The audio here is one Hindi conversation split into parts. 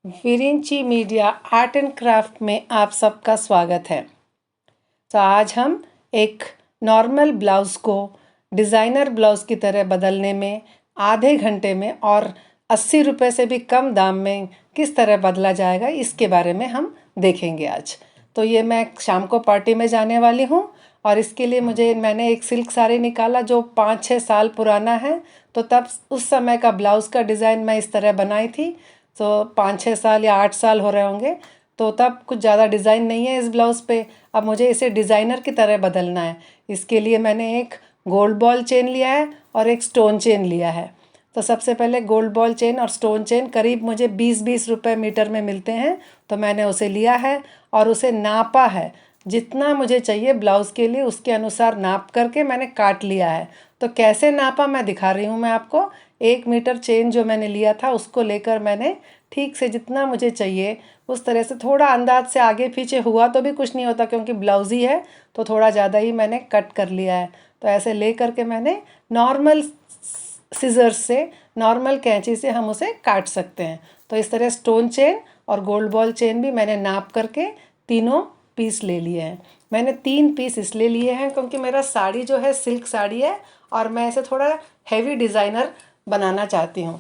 Virinchi media art and craft में आप सबका स्वागत है। तो आज हम एक नॉर्मल ब्लाउज़ को डिज़ाइनर ब्लाउज़ की तरह बदलने में आधे घंटे में और 80 रुपये से भी कम दाम में किस तरह बदला जाएगा इसके बारे में हम देखेंगे आज। तो ये मैं शाम को पार्टी में जाने वाली हूँ और इसके लिए मैंने एक सिल्क साड़ी निकाला जो 5-6 साल पुराना है। तो तब उस समय का ब्लाउज़ का डिज़ाइन मैं इस तरह बनाई थी। तो 5-6 साल या 8 साल हो रहे होंगे। तो तब कुछ ज़्यादा डिज़ाइन नहीं है इस ब्लाउज़ पे। अब मुझे इसे डिज़ाइनर की तरह बदलना है। इसके लिए मैंने एक गोल्ड बॉल चेन लिया है और एक स्टोन चेन लिया है। तो सबसे पहले गोल्ड बॉल चेन और स्टोन चेन करीब मुझे 20-20 रुपये मीटर में मिलते हैं। तो मैंने उसे लिया है और उसे नापा है। जितना मुझे चाहिए ब्लाउज़ के लिए उसके अनुसार नाप करके मैंने काट लिया है। तो कैसे नापा मैं दिखा रही हूँ मैं आपको। 1 मीटर चेन जो मैंने लिया था उसको लेकर मैंने ठीक से जितना मुझे चाहिए उस तरह से थोड़ा अंदाज से आगे पीछे हुआ तो भी कुछ नहीं होता क्योंकि ब्लाउज़ ही है। तो थोड़ा ज़्यादा ही मैंने कट कर लिया है। तो ऐसे ले करके मैंने नॉर्मल सीज़र्स से, नॉर्मल कैंची से हम उसे काट सकते हैं। तो इस तरह स्टोन चेन और गोल्ड बॉल चेन भी मैंने नाप करके तीनों पीस ले लिए हैं। मैंने 3 पीस इसलिए लिए हैं क्योंकि मेरा साड़ी जो है सिल्क साड़ी है और मैं इसे थोड़ा हैवी डिज़ाइनर बनाना चाहती हूँ।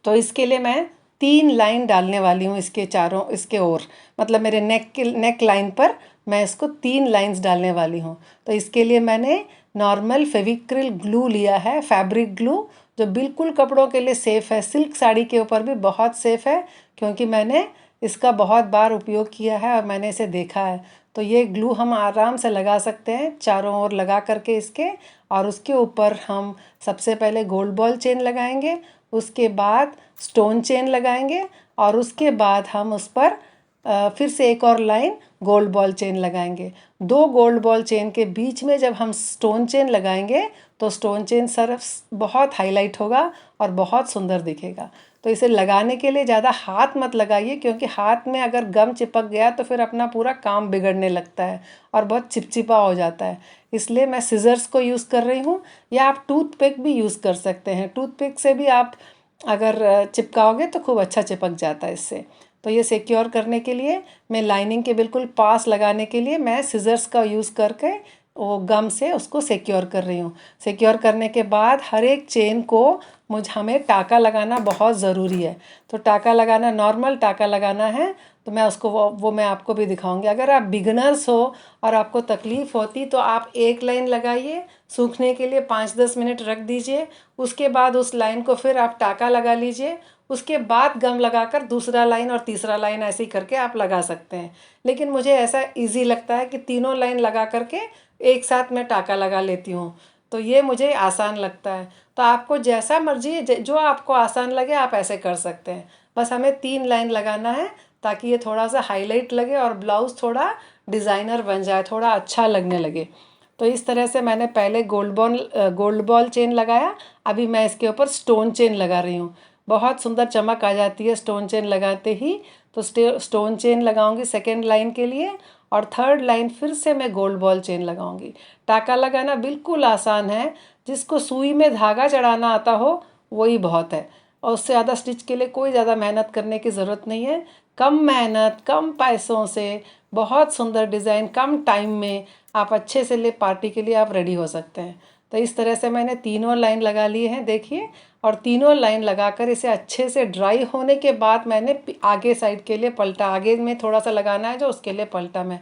तो इसके लिए मैं 3 लाइन डालने वाली हूँ इसके चारों, इसके ओर मतलब मेरे नेक लाइन पर मैं इसको 3 लाइंस डालने वाली हूँ। तो इसके लिए मैंने नॉर्मल फेविक्रिल ग्लू लिया है, फैब्रिक ग्लू, जो बिल्कुल कपड़ों के लिए सेफ़ है। सिल्क साड़ी के ऊपर भी बहुत सेफ़ है क्योंकि मैंने इसका बहुत बार उपयोग किया है और मैंने इसे देखा है। तो ये ग्लू हम आराम से लगा सकते हैं चारों ओर लगा करके इसके, और उसके ऊपर हम सबसे पहले गोल्ड बॉल चेन लगाएंगे, उसके बाद स्टोन चेन लगाएंगे और उसके बाद हम उस पर फिर से एक और लाइन गोल्ड बॉल चेन लगाएंगे। 2 गोल्ड बॉल चेन के बीच में जब हम स्टोन चेन लगाएंगे तो स्टोन चेन सिर्फ बहुत हाईलाइट होगा और बहुत सुंदर दिखेगा। तो इसे लगाने के लिए ज़्यादा हाथ मत लगाइए क्योंकि हाथ में अगर गम चिपक गया तो फिर अपना पूरा काम बिगड़ने लगता है और बहुत चिपचिपा हो जाता है। इसलिए मैं सिज़र्स को यूज़ कर रही हूँ, या आप टूथपिक भी यूज़ कर सकते हैं। टूथपिक से भी आप अगर चिपकाओगे तो खूब अच्छा चिपक जाता है इससे। तो ये सिक्योर करने के लिए मैं लाइनिंग के बिल्कुल पास लगाने के लिए मैं सिज़र्स का यूज़ करके वो गम से उसको सिक्योर कर रही हूँ। सिक्योर करने के बाद हर एक चेन को हमें टाका लगाना बहुत ज़रूरी है। तो टाका लगाना, नॉर्मल टाका लगाना है। तो मैं उसको वो मैं आपको भी दिखाऊंगी। अगर आप बिगनर्स हो और आपको तकलीफ़ होती तो आप एक लाइन लगाइए, सूखने के लिए 5-10 मिनट रख दीजिए, उसके बाद उस लाइन को फिर आप टाका लगा लीजिए, उसके बाद गम लगाकर दूसरा लाइन और तीसरा लाइन ऐसे ही करके आप लगा सकते हैं। लेकिन मुझे ऐसा इजी लगता है कि तीनों लाइन लगा करके एक साथ मैं टाका लगा लेती हूँ। तो ये मुझे आसान लगता है। तो आपको जैसा मर्जी, जो आपको आसान लगे आप ऐसे कर सकते हैं। बस हमें 3 लाइन लगाना है ताकि ये थोड़ा सा हाईलाइट लगे और ब्लाउज़ थोड़ा डिज़ाइनर बन जाए, थोड़ा अच्छा लगने लगे। तो इस तरह से मैंने पहले गोल्ड बॉल चेन लगाया। अभी मैं इसके ऊपर स्टोन चेन लगा रही हूँ। बहुत सुंदर चमक आ जाती है स्टोन चेन लगाते ही। तो स्टोन चेन लगाऊंगी सेकेंड लाइन के लिए और थर्ड लाइन फिर से मैं गोल्ड बॉल चेन लगाऊंगी। टाका लगाना बिल्कुल आसान है, जिसको सुई में धागा चढ़ाना आता हो वही बहुत है। और उससे ज़्यादा स्टिच के लिए कोई ज़्यादा मेहनत करने की ज़रूरत नहीं है। कम मेहनत, कम पैसों से बहुत सुंदर डिज़ाइन कम टाइम में आप अच्छे से ले पार्टी के लिए आप रेडी हो सकते हैं। तो इस तरह से मैंने तीनों लाइन लगा लिए हैं, देखिए। और तीनों लाइन लगाकर इसे अच्छे से ड्राई होने के बाद मैंने आगे साइड के लिए पलटा, आगे में थोड़ा सा लगाना है जो उसके लिए पलटा मैं।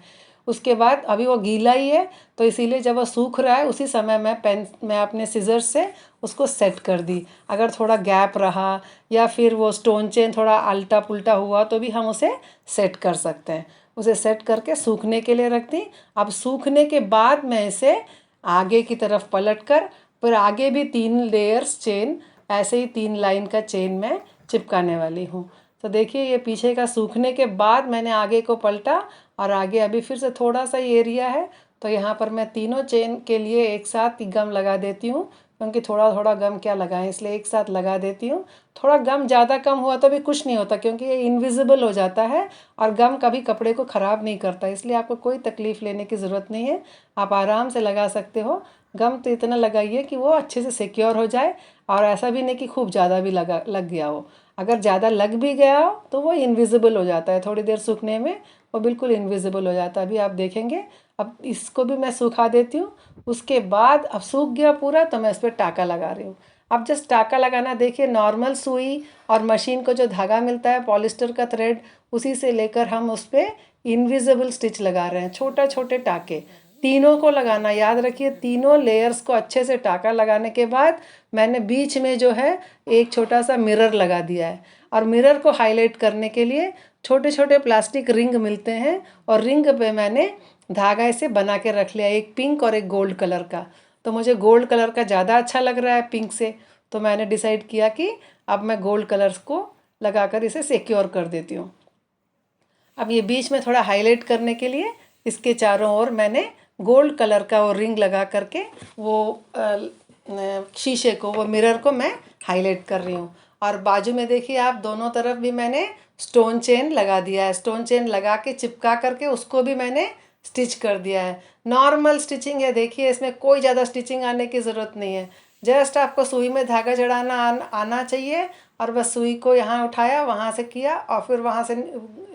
उसके बाद अभी वो गीला ही है तो इसीलिए जब वो सूख रहा है उसी समय मैं अपने सीज़र से उसको सेट कर दी। अगर थोड़ा गैप रहा या फिर वो स्टोन चेन थोड़ा अल्टा पुल्टा हुआ तो भी हम उसे सेट कर सकते हैं। उसे सेट करके सूखने के लिए रख दी। अब सूखने के बाद मैं इसे आगे की तरफ पलट कर फिर आगे भी 3 लेयर्स चेन, ऐसे ही 3 लाइन का चेन मैं चिपकाने वाली हूँ। तो देखिए ये पीछे का सूखने के बाद मैंने आगे को पलटा और आगे अभी फिर से थोड़ा सा ही एरिया है। तो यहाँ पर मैं तीनों चेन के लिए एक साथ ही गम लगा देती हूँ क्योंकि थोड़ा थोड़ा गम क्या लगाएं, इसलिए एक साथ लगा देती हूँ। थोड़ा गम ज़्यादा कम हुआ तो भी कुछ नहीं होता क्योंकि ये इनविजिबल हो जाता है और गम कभी कपड़े को ख़राब नहीं करता, इसलिए आपको कोई तकलीफ़ लेने की ज़रूरत नहीं है। आप आराम से लगा सकते हो। गम तो इतना लगाइए कि वो अच्छे से सिक्योर हो जाए और ऐसा भी नहीं कि खूब ज़्यादा भी लग गया हो। अगर ज़्यादा लग भी गया हो तो वो इनविजिबल हो जाता है, थोड़ी देर सूखने में वो बिल्कुल इनविजिबल हो जाता है। अभी आप देखेंगे। अब इसको भी मैं सुखा देती हूँ। उसके बाद अब सूख गया पूरा तो मैं इस पर टाँका लगा रही हूँ। अब जस्ट टाँका लगाना देखिए, नॉर्मल सुई और मशीन को जो धागा मिलता है पॉलिस्टर का थ्रेड, उसी से लेकर हम उस पर इनविजिबल स्टिच लगा रहे हैं, छोटे छोटे टाँके। तीनों को लगाना, याद रखिए तीनों लेयर्स को अच्छे से टाँका लगाने के बाद मैंने बीच में जो है एक छोटा सा मिरर लगा दिया है। और मिरर को हाईलाइट करने के लिए छोटे छोटे प्लास्टिक रिंग मिलते हैं, और रिंग पे मैंने धागा ऐसे बना के रख लिया, एक पिंक और एक गोल्ड कलर का। तो मुझे गोल्ड कलर का ज़्यादा अच्छा लग रहा है पिंक से, तो मैंने डिसाइड किया कि अब मैं गोल्ड कलर्स को लगाकर इसे सिक्योर कर देती हूँ। अब ये बीच में थोड़ा हाईलाइट करने के लिए इसके चारों ओर मैंने गोल्ड कलर का वो रिंग लगा करके वो शीशे को, वो मिरर को मैं हाईलाइट कर रही हूँ। और बाजू में देखिए आप, दोनों तरफ भी मैंने स्टोन चेन लगा दिया है। स्टोन चेन लगा के चिपका करके उसको भी मैंने स्टिच कर दिया है। नॉर्मल स्टिचिंग है, देखिए इसमें कोई ज़्यादा स्टिचिंग आने की ज़रूरत नहीं है। जस्ट आपको सुई में धागा चढ़ाना आना चाहिए, और बस सुई को यहाँ उठाया, वहाँ से किया, और फिर वहाँ से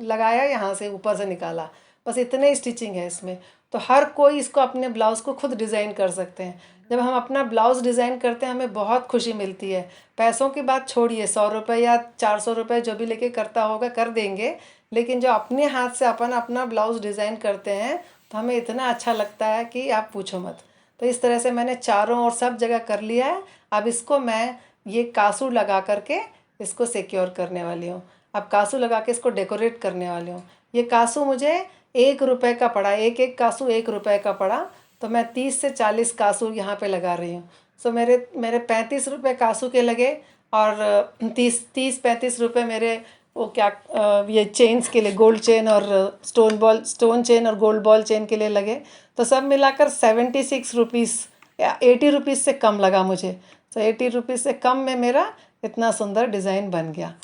लगाया, यहाँ से ऊपर से निकाला, बस इतने ही स्टिचिंग है इसमें। तो हर कोई इसको अपने ब्लाउज़ को खुद डिज़ाइन कर सकते हैं। जब हम अपना ब्लाउज़ डिज़ाइन करते हैं हमें बहुत खुशी मिलती है। पैसों की बात छोड़िए, 100 रुपये या 400 रुपये जो भी लेके करता होगा कर देंगे, लेकिन जो अपने हाथ से अपन अपना ब्लाउज़ डिज़ाइन करते हैं तो हमें इतना अच्छा लगता है कि आप पूछो मत। तो इस तरह से मैंने चारों ओर सब जगह कर लिया है। अब इसको मैं ये कासू लगा करके इसको सिक्योर करने वाली हूँ। अब कासू लगा के इसको डेकोरेट करने वाली हूँ। ये कासू मुझे 1 रुपये का पड़ा, एक एक कासू 1 रुपये का पड़ा, तो मैं 30 से 40 कासू यहाँ पे लगा रही हूँ। सो मेरे 35 रुपये कासू के लगे, और 30-35 रुपये मेरे वो क्या ये चेन्स के लिए, गोल्ड चेन और स्टोन चेन और गोल्ड बॉल चेन के लिए लगे। तो सब मिलाकर 76 रुपीज़ या 80 रुपीज़ से कम लगा मुझे। तो 80 रुपीज़ से कम में मेरा इतना सुंदर डिज़ाइन बन गया।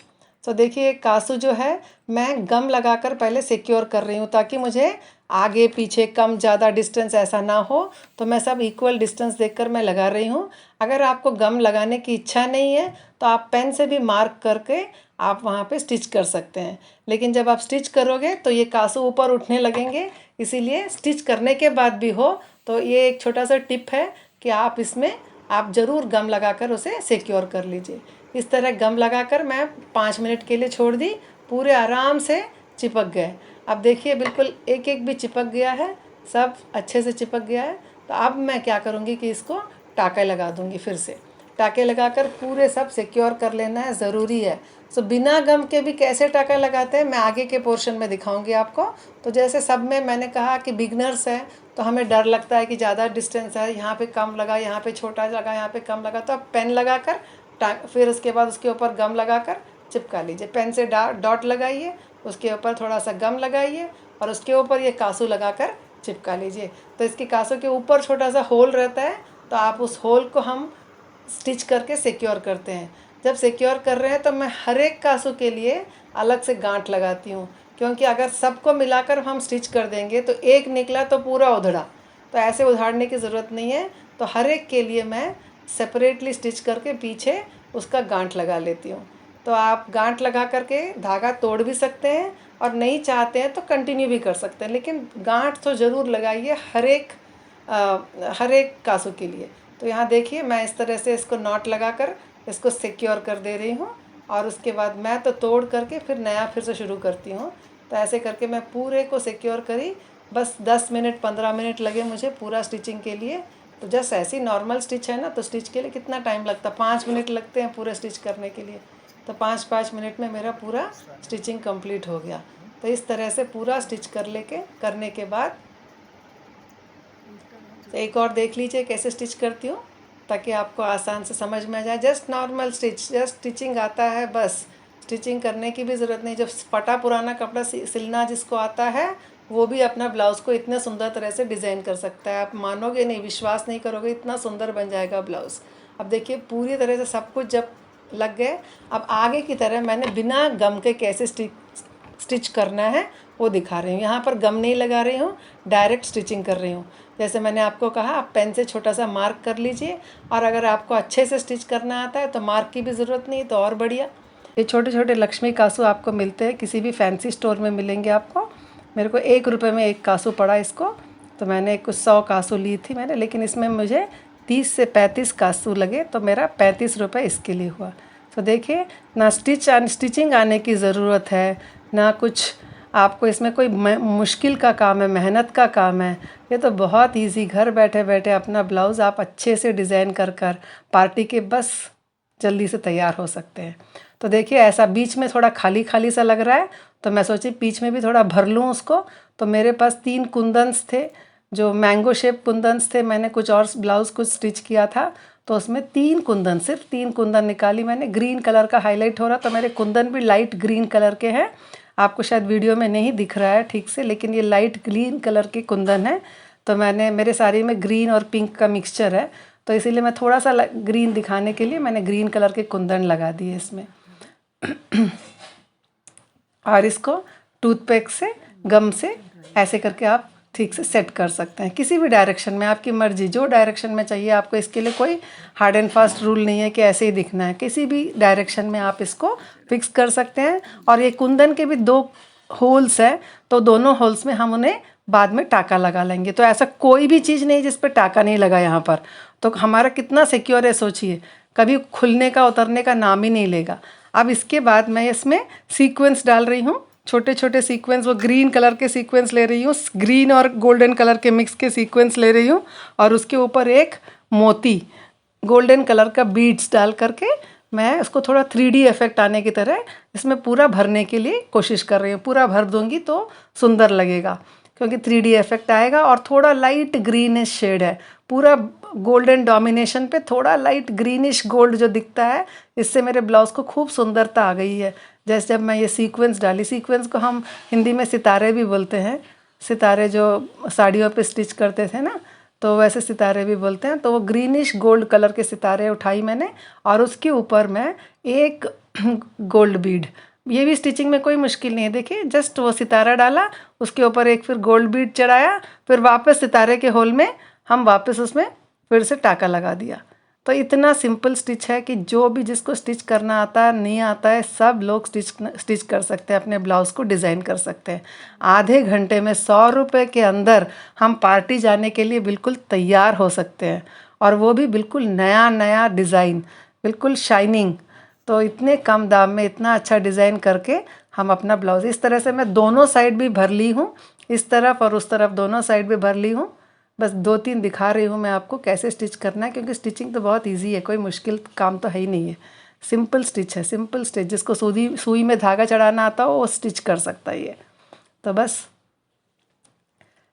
तो देखिए कासू जो है मैं गम लगाकर पहले सिक्योर कर रही हूँ, ताकि मुझे आगे पीछे कम ज़्यादा डिस्टेंस ऐसा ना हो। तो मैं सब इक्वल डिस्टेंस देखकर मैं लगा रही हूँ। अगर आपको गम लगाने की इच्छा नहीं है तो आप पेन से भी मार्क करके आप वहाँ पे स्टिच कर सकते हैं, लेकिन जब आप स्टिच करोगे तो ये कासू ऊपर उठने लगेंगे। इसीलिए स्टिच करने के बाद भी हो तो ये एक छोटा सा टिप है कि आप इसमें आप ज़रूर गम लगाकर उसे सिक्योर कर लीजिए। इस तरह गम लगाकर मैं 5 मिनट के लिए छोड़ दी, पूरे आराम से चिपक गए। अब देखिए बिल्कुल एक एक भी चिपक गया है, सब अच्छे से चिपक गया है। तो अब मैं क्या करूँगी कि इसको टाँके लगा दूँगी, फिर से टाँके लगाकर पूरे सब सिक्योर कर लेना है, ज़रूरी है। सो बिना गम के भी कैसे टाँका लगाते हैं मैं आगे के पोर्शन में दिखाऊंगी आपको। तो जैसे सब में मैंने कहा कि बिगनर्स है तो हमें डर लगता है कि ज़्यादा डिस्टेंस है, यहाँ पे कम लगा, यहाँ पे छोटा लगा, यहाँ पे कम लगा, तो आप पेन लगाकर फिर उसके बाद उसके ऊपर गम लगाकर चिपका लीजिए। पेन से डॉट लगाइए, उसके ऊपर थोड़ा सा गम लगाइए, और उसके ऊपर ये कासू लगाकर चिपका लीजिए। तो इसके कासू के ऊपर छोटा सा होल रहता है, तो आप उस होल को हम स्टिच करके सिक्योर करते हैं। जब सिक्योर कर रहे हैं तो मैं हर एक कासू के लिए अलग से गांठ लगाती हूँ, क्योंकि अगर सबको मिलाकर हम स्टिच कर देंगे तो एक निकला तो पूरा उधड़ा, तो ऐसे उधाड़ने की ज़रूरत नहीं है। तो हर एक के लिए मैं सेपरेटली स्टिच करके पीछे उसका गांठ लगा लेती हूँ। तो आप गांठ लगा करके धागा तोड़ भी सकते हैं, और नहीं चाहते हैं तो कंटिन्यू भी कर सकते हैं, लेकिन गांठ तो ज़रूर लगाइए हर एक कासू के लिए। तो यहाँ देखिए मैं इस तरह से इसको नॉट लगाकर इसको सिक्योर कर दे रही हूँ, और उसके बाद मैं तो तोड़ करके फिर नया फिर से शुरू करती हूँ। तो ऐसे करके मैं पूरे को सिक्योर करी। बस 10 मिनट 15 मिनट लगे मुझे पूरा स्टिचिंग के लिए। तो जस्ट ऐसी नॉर्मल स्टिच है ना, तो स्टिच के लिए कितना टाइम लगता है, 5 मिनट लगते हैं पूरे स्टिच करने के लिए। तो 5-5 मिनट में मेरा पूरा स्टिचिंग कंप्लीट हो गया। तो इस तरह से पूरा स्टिच करने के बाद तो एक और देख लीजिए कैसे स्टिच करती हूँ, ताकि आपको आसान से समझ में आ जाए। Just normal stitch, just stitching आता है, बस स्टिचिंग करने की भी ज़रूरत नहीं। जब फटा पुराना कपड़ा सिलना जिसको आता है वो भी अपना ब्लाउज़ को इतने सुंदर तरह से डिज़ाइन कर सकता है। आप मानोगे नहीं, विश्वास नहीं करोगे, इतना सुंदर बन जाएगा ब्लाउज़। अब देखिए पूरी तरह से सब कुछ जब लग गए, अब आगे की तरह मैंने बिना गम के कैसे स्टिच करना है वो दिखा रही हूँ। यहाँ पर गम नहीं लगा रही हूँ, डायरेक्ट स्टिचिंग कर रही हूँ। जैसे मैंने आपको कहा आप पेन से छोटा सा मार्क कर लीजिए, और अगर आपको अच्छे से स्टिच करना आता है तो मार्क की भी ज़रूरत नहीं, तो और बढ़िया। ये छोटे छोटे लक्ष्मी कासू आपको मिलते हैं, किसी भी फैंसी स्टोर में मिलेंगे आपको। मेरे को 1 रुपये में 1 कासू पड़ा इसको, तो मैंने कुछ 100 कासू ली थी मैंने, लेकिन इसमें मुझे 30 से 35 कासू लगे, तो मेरा 35 रुपये इसके लिए हुआ। तो देखिए, ना स्टिचिंग आने की ज़रूरत है, ना कुछ आपको इसमें कोई मुश्किल का काम है, मेहनत का काम है। ये तो बहुत इजी, घर बैठे बैठे अपना ब्लाउज़ आप अच्छे से डिज़ाइन कर पार्टी के बस जल्दी से तैयार हो सकते हैं। तो देखिए, ऐसा बीच में थोड़ा खाली खाली सा लग रहा है, तो मैं सोची बीच में भी थोड़ा भर लूँ उसको। तो मेरे पास 3 कुंदन्स थे, जो मैंगो शेप कुंदन्स थे। मैंने कुछ और ब्लाउज़ कुछ स्टिच किया था, तो उसमें 3 कुंदन, सिर्फ 3 कुंदन निकाली मैंने। ग्रीन कलर का हाईलाइट हो रहा, तो मेरे कुंदन भी लाइट ग्रीन कलर के हैं। आपको शायद वीडियो में नहीं दिख रहा है ठीक से, लेकिन ये लाइट ग्रीन कलर के कुंदन है। तो मैंने, मेरे साड़ी में ग्रीन और पिंक का मिक्सचर है, तो इसीलिए मैं थोड़ा सा ग्रीन दिखाने के लिए मैंने ग्रीन कलर के कुंदन लगा दिए इसमें। और इसको टूथपिक से, गम से ऐसे करके आप ठीक से सेट कर सकते हैं, किसी भी डायरेक्शन में, आपकी मर्ज़ी, जो डायरेक्शन में चाहिए आपको। इसके लिए कोई हार्ड एंड फास्ट रूल नहीं है कि ऐसे ही दिखना है, किसी भी डायरेक्शन में आप इसको फिक्स कर सकते हैं। और ये कुंदन के भी 2 होल्स हैं, तो दोनों होल्स में हम उन्हें बाद में टाका लगा लेंगे। तो ऐसा कोई भी चीज़ नहीं जिस पर टाका नहीं लगा यहाँ पर, तो हमारा कितना सिक्योर है सोचिए, कभी खुलने का उतरने का नाम ही नहीं लेगा। अब इसके बाद मैं इसमें सीक्वेंस डाल रही हूँ, छोटे छोटे सीक्वेंस, वो ग्रीन कलर के सीक्वेंस ले रही हूँ, ग्रीन और गोल्डन कलर के मिक्स के सीक्वेंस ले रही हूँ। और उसके ऊपर एक मोती गोल्डन कलर का बीड्स डाल करके मैं उसको थोड़ा 3D इफेक्ट आने की तरह इसमें पूरा भरने के लिए कोशिश कर रही हूँ। पूरा भर दूँगी तो सुंदर लगेगा, क्योंकि 3D इफेक्ट आएगा। और थोड़ा लाइट ग्रीनिश शेड है, पूरा गोल्डन डोमिनेशन पे थोड़ा लाइट ग्रीनिश गोल्ड जो दिखता है, इससे मेरे ब्लाउज़ को खूब सुंदरता आ गई है। जैसे जब मैं ये सीक्वेंस डाली, सीक्वेंस को हम हिंदी में सितारे भी बोलते हैं, सितारे जो साड़ियों पे स्टिच करते थे ना, तो वैसे सितारे भी बोलते हैं। तो वो ग्रीनिश गोल्ड कलर के सितारे उठाई मैंने, और उसके ऊपर मैं एक गोल्ड बीड, ये भी स्टिचिंग में कोई मुश्किल नहीं है। देखिए, जस्ट वो सितारा डाला, उसके ऊपर एक फिर गोल्ड बीड चढ़ाया, फिर वापस सितारे के होल में हम वापस उसमें फिर से टाका लगा दिया। तो इतना सिंपल स्टिच है कि जो भी, जिसको स्टिच करना आता है, नहीं आता है, सब लोग स्टिच कर सकते हैं, अपने ब्लाउज़ को डिज़ाइन कर सकते हैं। आधे घंटे में 100 रुपये के अंदर हम पार्टी जाने के लिए बिल्कुल तैयार हो सकते हैं, और वो भी बिल्कुल नया नया डिज़ाइन, बिल्कुल शाइनिंग। तो इतने कम दाम में इतना अच्छा डिज़ाइन करके हम अपना ब्लाउज़, इस तरह से मैं दोनों साइड भी भर ली हूँ, इस तरफ और उस तरफ दोनों साइड भी भर ली हूँ। बस 2-3 दिखा रही हूँ मैं आपको कैसे स्टिच करना है, क्योंकि स्टिचिंग तो बहुत इजी है, कोई मुश्किल काम तो है ही नहीं है। सिंपल स्टिच है, सिंपल स्टिच। जिसको सुई में धागा चढ़ाना आता हो वो स्टिच कर सकता है ये। तो बस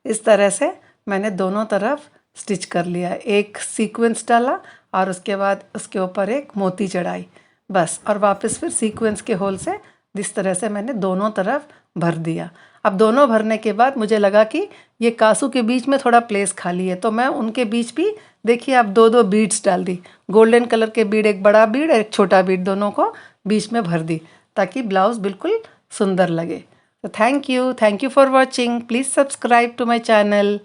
इस तरह से मैंने दोनों तरफ स्टिच कर लिया है। एक सीक्वेंस डाला और उसके बाद उसके ऊपर एक मोती चढ़ाई, बस। और वापस फिर सीक्वेंस के होल से इस तरह से मैंने दोनों तरफ भर दिया। अब दोनों भरने के बाद मुझे लगा कि ये कासू के बीच में थोड़ा प्लेस खाली है, तो मैं उनके बीच भी, देखिए, आप 2-2 बीड्स डाल दी, गोल्डन कलर के बीड, एक बड़ा बीड एक छोटा बीड, दोनों को बीच में भर दी, ताकि ब्लाउज़ बिल्कुल सुंदर लगे। तो thank you for watching. Please subscribe to my channel.